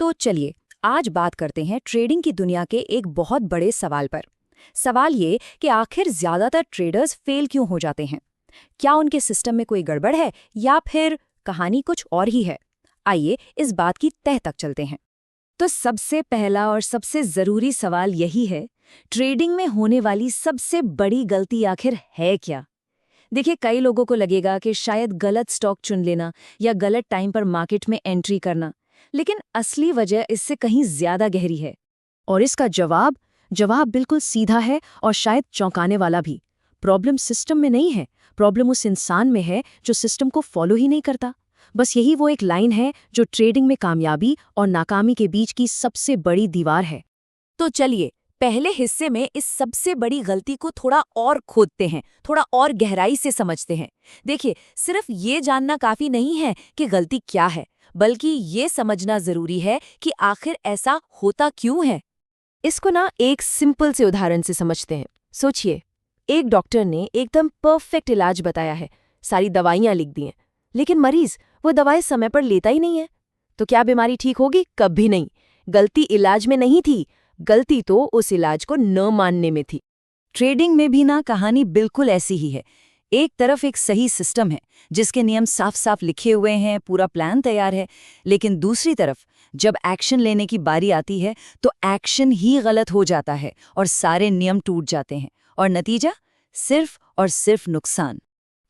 तो चलिए आज बात करते हैं ट्रेडिंग की दुनिया के एक बहुत बड़े सवाल पर। सवाल ये कि आखिर ज्यादातर ट्रेडर्स फेल क्यों हो जाते हैं। क्या उनके सिस्टम में कोई गड़बड़ है या फिर कहानी कुछ और ही है। आइए इस बात की तह तक चलते हैं। तो सबसे पहला और सबसे जरूरी सवाल यही है, ट्रेडिंग में होने वाली सबसे बड़ी गलती आखिर है क्या। देखिए, कई लोगों को लगेगा कि शायद गलत स्टॉक चुन लेना या गलत टाइम पर मार्केट में एंट्री करना, लेकिन असली वजह इससे कहीं ज्यादा गहरी है। और इसका जवाब बिल्कुल सीधा है और शायद चौंकाने वाला भी। प्रॉब्लम सिस्टम में नहीं है, प्रॉब्लम उस इंसान में है जो सिस्टम को फॉलो ही नहीं करता। बस यही वो एक लाइन है जो ट्रेडिंग में कामयाबी और नाकामी के बीच की सबसे बड़ी दीवार है। तो चलिए पहले हिस्से में इस सबसे बड़ी गलती को थोड़ा और खोदते हैं, थोड़ा और गहराई से समझते हैं। देखिए, सिर्फ ये जानना काफी नहीं है कि गलती क्या है, बल्कि ये समझना जरूरी है कि आखिर ऐसा होता क्यों है। इसको ना एक सिंपल से उदाहरण से समझते हैं। सोचिए, एक डॉक्टर ने एकदम परफेक्ट इलाज बताया है, सारी दवाइयां लिख दी हैं, लेकिन मरीज वो दवाई समय पर लेता ही नहीं है। तो क्या बीमारी ठीक होगी? कभी नहीं। गलती इलाज में नहीं थी, गलती तो उस इलाज को न मानने में थी। ट्रेडिंग में भी ना कहानी बिल्कुल ऐसी ही है। एक तरफ एक सही सिस्टम है जिसके नियम साफ साफ लिखे हुए हैं, पूरा प्लान तैयार है, लेकिन दूसरी तरफ जब एक्शन लेने की बारी आती है तो एक्शन ही गलत हो जाता है और सारे नियम टूट जाते हैं और नतीजा सिर्फ और सिर्फ नुकसान।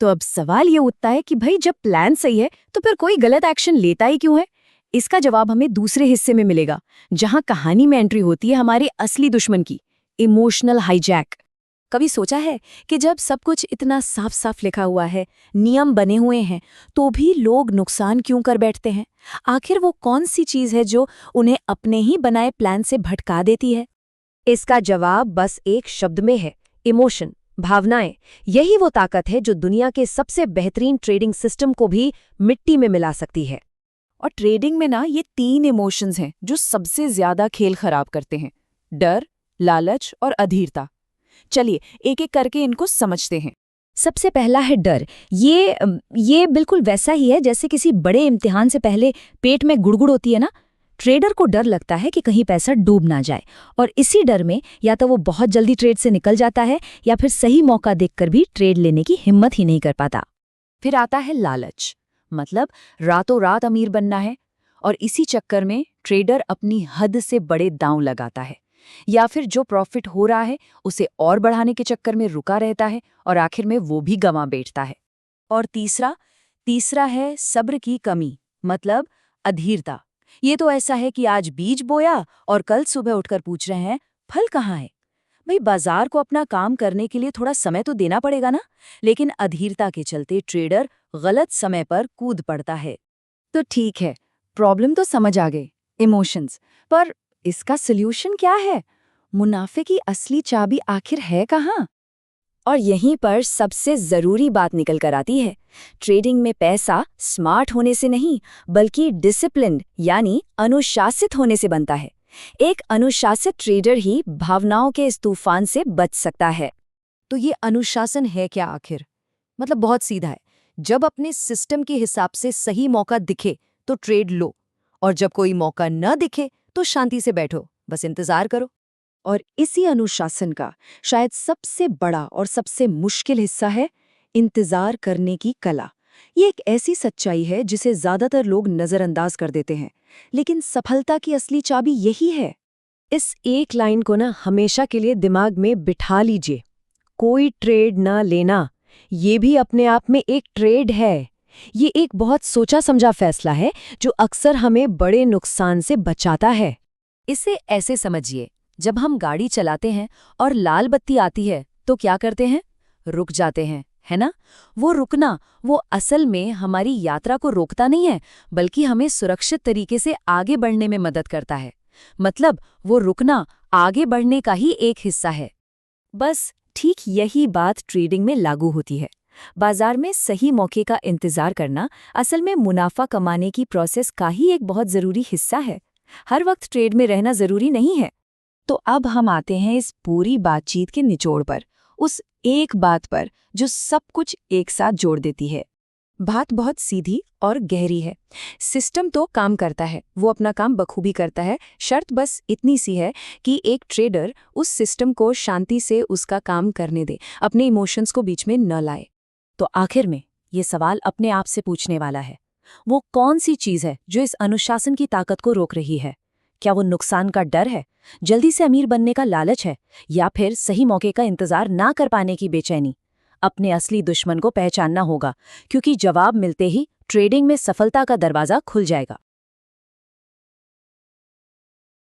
तो अब सवाल ये उठता है कि भाई जब प्लान सही है तो फिर कोई गलत एक्शन लेता ही क्यों है। इसका जवाब हमें दूसरे हिस्से में मिलेगा, जहां कहानी में एंट्री होती है हमारे असली दुश्मन की, इमोशनल हाईजैक। कभी सोचा है कि जब सब कुछ इतना साफ साफ लिखा हुआ है, नियम बने हुए हैं, तो भी लोग नुकसान क्यों कर बैठते हैं? आखिर वो कौन सी चीज है जो उन्हें अपने ही बनाए प्लान से भटका देती है? इसका जवाब बस एक शब्द में है, इमोशन, भावनाएं। यही वो ताकत है जो दुनिया के सबसे बेहतरीन ट्रेडिंग सिस्टम को भी मिट्टी में मिला सकती है। और ट्रेडिंग में ना ये 3 इमोशंस हैं जो सबसे ज्यादा खेल खराब करते हैं: डर, लालच और अधीरता। चलिए एक एक करके इनको समझते हैं। सबसे पहला है डर। ये बिल्कुल वैसा ही है जैसे किसी बड़े इम्तिहान से पहले पेट में गुड़गुड़ होती है ना। ट्रेडर को डर लगता है कि कहीं पैसा डूब ना जाए, और इसी डर में या तो वो बहुत जल्दी ट्रेड से निकल जाता है या फिर सही मौका देखकर भी ट्रेड लेने की हिम्मत ही नहीं कर पाता। फिर आता है लालच, मतलब रातों रात अमीर बनना है, और इसी चक्कर में ट्रेडर अपनी हद से बड़े दांव लगाता है, या फिर जो प्रॉफिट हो रहा है उसे और बढ़ाने के चक्कर में रुका रहता है और आखिर में वो भी गंवा बैठता है। और तीसरा है सब्र की कमी, मतलब अधीरता। ये तो ऐसा है कि आज बीज बोया और कल सुबह उठकर पूछ रहे हैं फल कहाँ है। भाई, बाजार को अपना काम करने के लिए थोड़ा समय तो देना पड़ेगा ना, लेकिन अधीरता के चलते ट्रेडर गलत समय पर कूद पड़ता है। तो ठीक है, प्रॉब्लम तो समझ आ गए, इमोशंस, पर इसका सल्यूशन क्या है? मुनाफे की असली चाबी आखिर है कहाँ? और यहीं पर सबसे जरूरी बात निकल कर आती है। ट्रेडिंग में पैसा स्मार्ट होने से नहीं, बल्कि डिसिप्लिन्ड यानी अनुशासित होने से बनता है। एक अनुशासित ट्रेडर ही भावनाओं के इस तूफान से बच सकता है। तो ये अनुशासन है क्या आखिर? मतलब बहुत सीधा है। जब अपने सिस्टम के हिसाब से सही मौका दिखे तो ट्रेड लो, और जब कोई मौका न दिखे तो शांति से बैठो, बस इंतजार करो। और इसी अनुशासन का शायद सबसे बड़ा और सबसे मुश्किल हिस्सा है इंतजार करने की कला। ये एक ऐसी सच्चाई है जिसे ज्यादातर लोग नजरअंदाज कर देते हैं, लेकिन सफलता की असली चाबी यही है। इस एक लाइन को ना हमेशा के लिए दिमाग में बिठा लीजिए। कोई ट्रेड न लेना, ये भी अपने आप में एक ट्रेड है। ये एक बहुत सोचा समझा फैसला है जो अक्सर हमें बड़े नुकसान से बचाता है। इसे ऐसे समझिए, जब हम गाड़ी चलाते हैं और लाल बत्ती आती है तो क्या करते हैं? रुक जाते हैं, है ना? वो रुकना, वो असल में हमारी यात्रा को रोकता नहीं है, बल्कि हमें सुरक्षित तरीके से आगे बढ़ने में मदद करता है। मतलब वो रुकना आगे बढ़ने का ही एक हिस्सा है। बस ठीक यही बात ट्रेडिंग में लागू होती है। बाजार में सही मौके का इंतजार करना असल में मुनाफा कमाने की प्रोसेस का ही एक बहुत जरूरी हिस्सा है। हर वक्त ट्रेड में रहना जरूरी नहीं है। तो अब हम आते हैं इस पूरी बातचीत के निचोड़ पर, उस एक बात पर जो सब कुछ एक साथ जोड़ देती है। बात बहुत सीधी और गहरी है। सिस्टम तो काम करता है, वो अपना काम बखूबी करता है। शर्त बस इतनी सी है कि एक ट्रेडर उस सिस्टम को शांति से उसका काम करने दे, अपने इमोशंस को बीच में न लाए। तो आखिर में ये सवाल अपने आप से पूछने वाला है, वो कौन सी चीज है जो इस अनुशासन की ताकत को रोक रही है? क्या वो नुकसान का डर है, जल्दी से अमीर बनने का लालच है, या फिर सही मौके का इंतजार ना कर पाने की बेचैनी? अपने असली दुश्मन को पहचानना होगा, क्योंकि जवाब मिलते ही ट्रेडिंग में सफलता का दरवाजा खुल जाएगा।